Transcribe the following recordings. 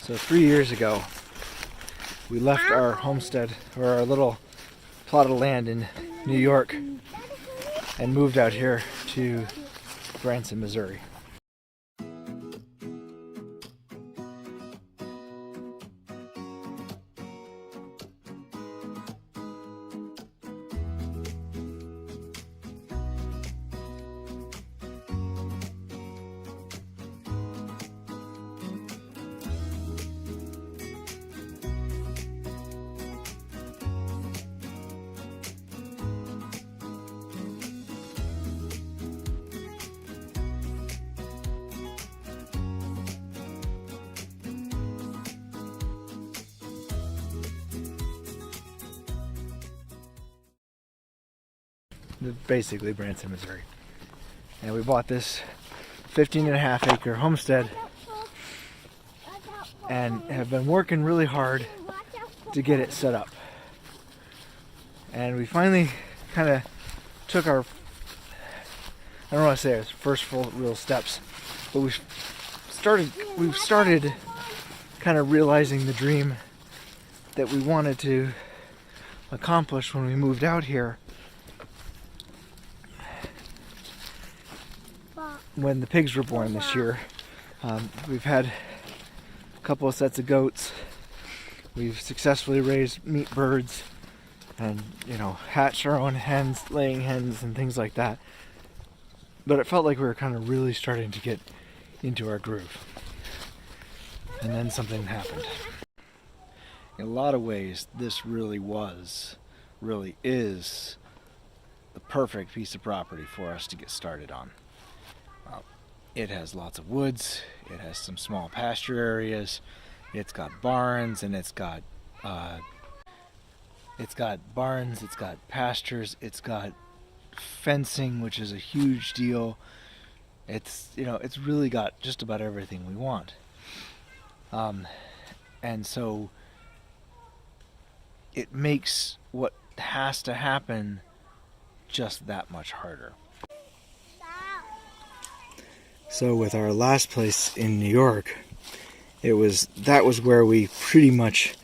So 3 years ago, we left our homestead, or our little plot of land in New York, and moved out here to Branson, Missouri. Basically Branson, Missouri. And we bought this 15.5 acre homestead and have been working really hard to get it set up. And we finally kind of took our, I don't want to say our first full real steps, but we've started kind of realizing the dream that we wanted to accomplish when we moved out here. When the pigs were born this year. We've had a couple of sets of goats. We've successfully raised meat birds and, hatched our own hens, laying hens and things like that. But it felt like we were kind of really starting to get into our groove. And then something happened. In a lot of ways, this really is the perfect piece of property for us to get started on. It has lots of woods, it has some small pasture areas, it's got barns, and it's got pastures, it's got fencing, which is a huge deal. It's really got just about everything we want. And so it makes what has to happen just that much harder. So with our last place in New York, that was where we pretty much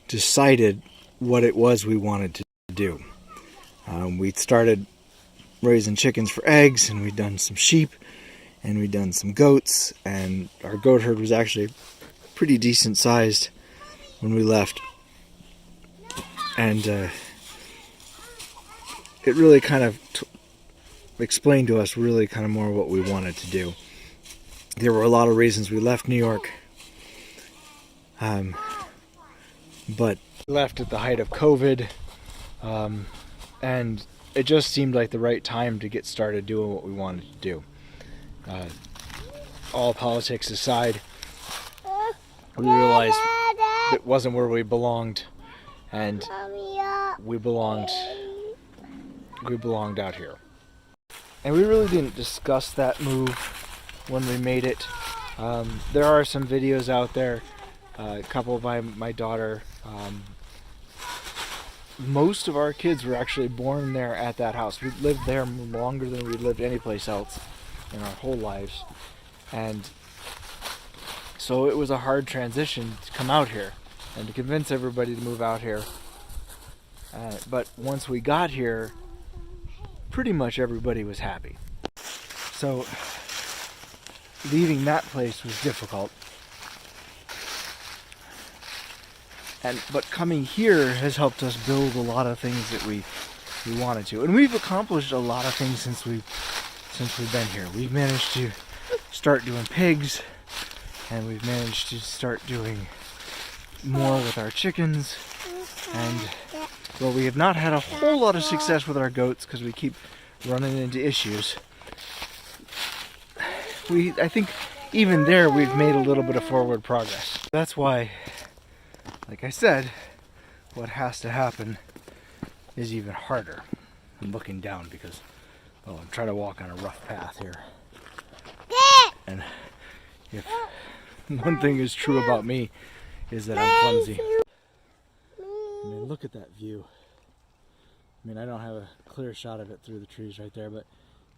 decided what it was we wanted to do. We started raising chickens for eggs, and we'd done some sheep, and we'd done some goats, and our goat herd was actually pretty decent sized when we left. And it really kind of explained to us really kind of more what we wanted to do. There were a lot of reasons we left New York, but we left at the height of COVID, and it just seemed like the right time to get started doing what we wanted to do. All politics aside, we realized it wasn't where we belonged, and we belonged out here. And we really didn't discuss that move when we made it. There are some videos out there, a couple by my daughter. Most of our kids were actually born there at that house. We lived there longer than we lived anyplace else in our whole lives. And so it was a hard transition to come out here and to convince everybody to move out here. But once we got here, pretty much everybody was happy. So leaving that place was difficult, but coming here has helped us build a lot of things that we wanted to, and we've accomplished a lot of things since we've been here. We've managed to start doing pigs, and we've managed to start doing more with our chickens, and well, we have not had a whole lot of success with our goats because we keep running into issues. I think even there we've made a little bit of forward progress. That's why, like I said, what has to happen is even harder. I'm looking down because, I'm trying to walk on a rough path here. And if one thing is true about me is that I'm clumsy. I mean, look at that view. I mean, I don't have a clear shot of it through the trees right there, but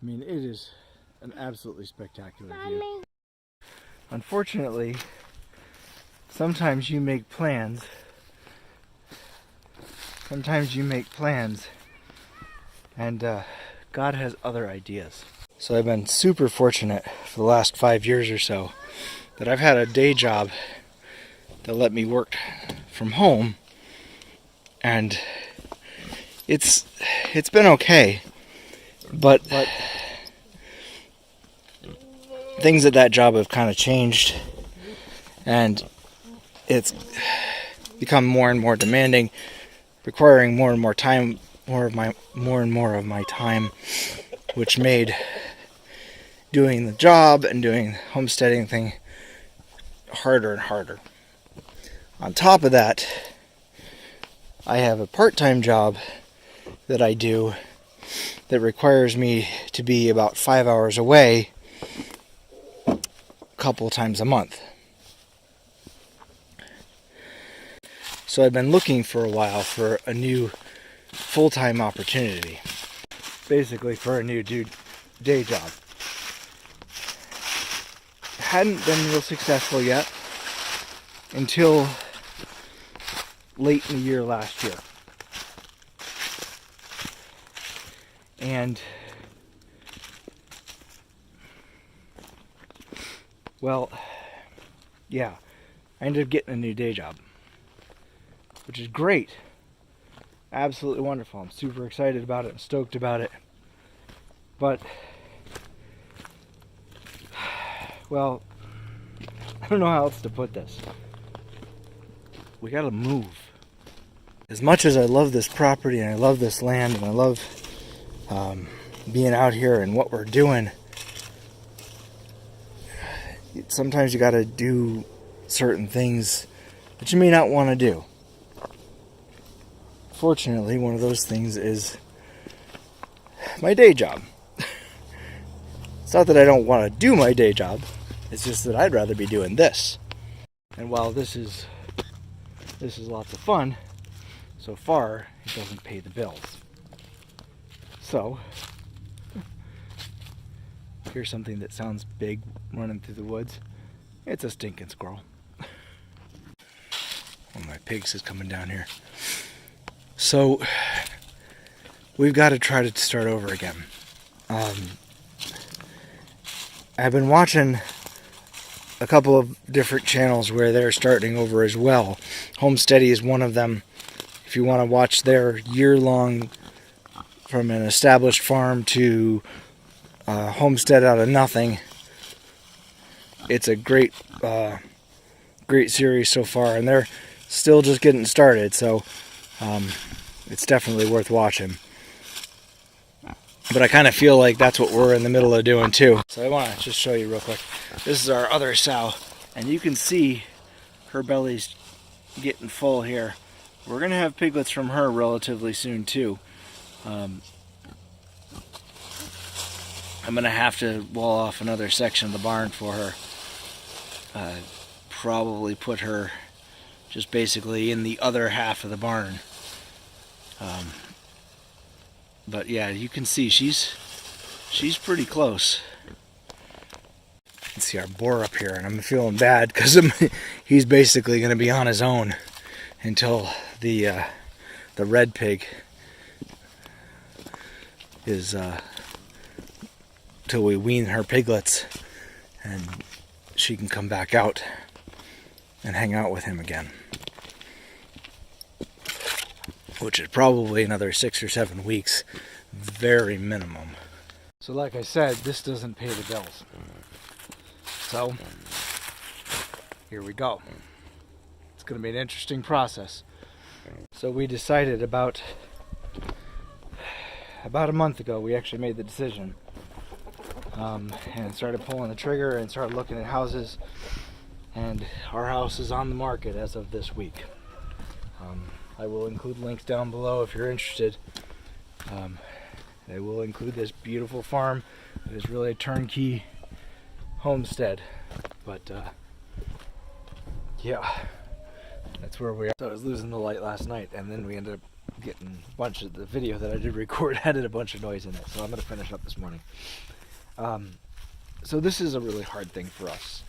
I mean, it is an absolutely spectacular view. Unfortunately, sometimes you make plans. Sometimes you make plans, and God has other ideas. So I've been super fortunate for the last 5 years or so that I've had a day job that let me work from home, and it's been okay, but things at that job have kind of changed, and it's become more and more demanding, requiring more and more time, more and more of my time, which made doing the job and doing the homesteading thing harder and harder. On top of that, I have a part-time job that I do that requires me to be about 5 hours away a couple times a month. So I've been looking for a while for a new full-time opportunity, basically for a new day job. Hadn't been real successful yet until late in the year last year. And well, yeah, I ended up getting a new day job, which is great. Absolutely wonderful. I'm super excited about it. I'm stoked about it. But, well, I don't know how else to put this. We gotta move. As much as I love this property and I love this land and I love being out here and what we're doing, sometimes you gotta do certain things that you may not want to do. Fortunately, one of those things is my day job. It's not that I don't want to do my day job, it's just that I'd rather be doing this. And while this is lots of fun, so far it doesn't pay the bills. So here's something that sounds big running through the woods. It's a stinking squirrel. One of my pigs is coming down here. So we've got to try to start over again. I've been watching a couple of different channels where they're starting over as well. Homesteady is one of them. If you want to watch their year-long, from an established farm to homestead out of nothing, it's a great series so far, and they're still just getting started, so it's definitely worth watching. But I kind of feel like that's what we're in the middle of doing too. So I want to just show you real quick. This is our other sow, and you can see her belly's getting full here. We're going to have piglets from her relatively soon too. I'm going to have to wall off another section of the barn for her. Probably put her just basically in the other half of the barn. But yeah, you can see she's pretty close. You can see our boar up here, and I'm feeling bad because he's basically going to be on his own until the red pig is till we wean her piglets and she can come back out and hang out with him again, which is probably another 6 or 7 weeks, very minimum. So like I said, this doesn't pay the bills. So here we go. It's going to be an interesting process. So we decided about a month ago, we actually made the decision and started pulling the trigger and started looking at houses, and our house is on the market as of this week. I will include links down below if you're interested. I will include this beautiful farm. It is really a turnkey homestead, but yeah, that's where we are. So I was losing the light last night, and then we ended up getting a bunch of the video that I did record added a bunch of noise in it, so I'm going to finish up this morning. So this is a really hard thing for us.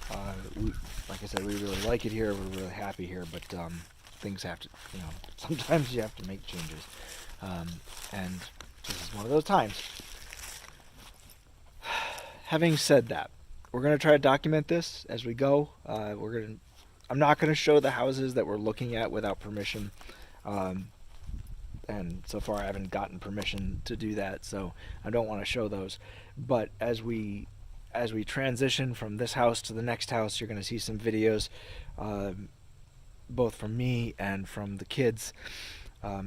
Like I said, we really like it here. We're really happy here, but things have to, sometimes you have to make changes. And this is one of those times. Having said that, we're going to try to document this as we go. I'm not going to show the houses that we're looking at without permission. And so far I haven't gotten permission to do that, so I don't want to show those. But as we transition from this house to the next house, you're going to see some videos, both from me and from the kids,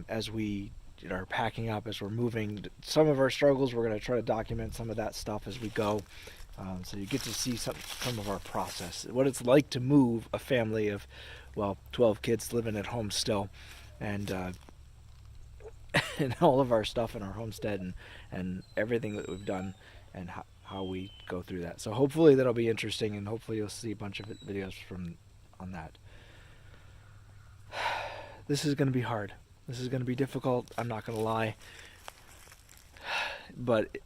as we are packing up, as we're moving. Some of our struggles, we're going to try to document some of that stuff as we go, so you get to see some of our process, what it's like to move a family of, 12 kids living at home still, and and all of our stuff in our homestead, and everything that we've done, and how we go through that. So hopefully that'll be interesting, and hopefully you'll see a bunch of videos on that. This is going to be hard. This is going to be difficult. I'm not going to lie. But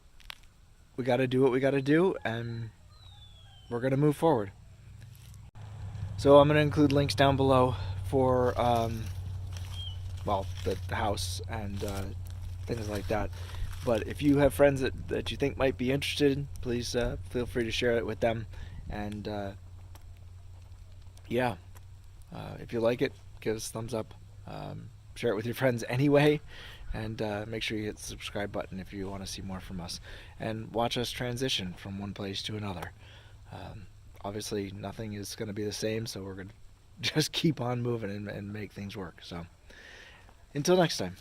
we got to do what we got to do, and we're going to move forward. So I'm going to include links down below for the house and things like that. But if you have friends that you think might be interested, please feel free to share it with them. And if you like it, give us a thumbs up. Share it with your friends anyway. And make sure you hit the subscribe button if you want to see more from us. And watch us transition from one place to another. Obviously, nothing is going to be the same, so we're going to just keep on moving and make things work. So, until next time.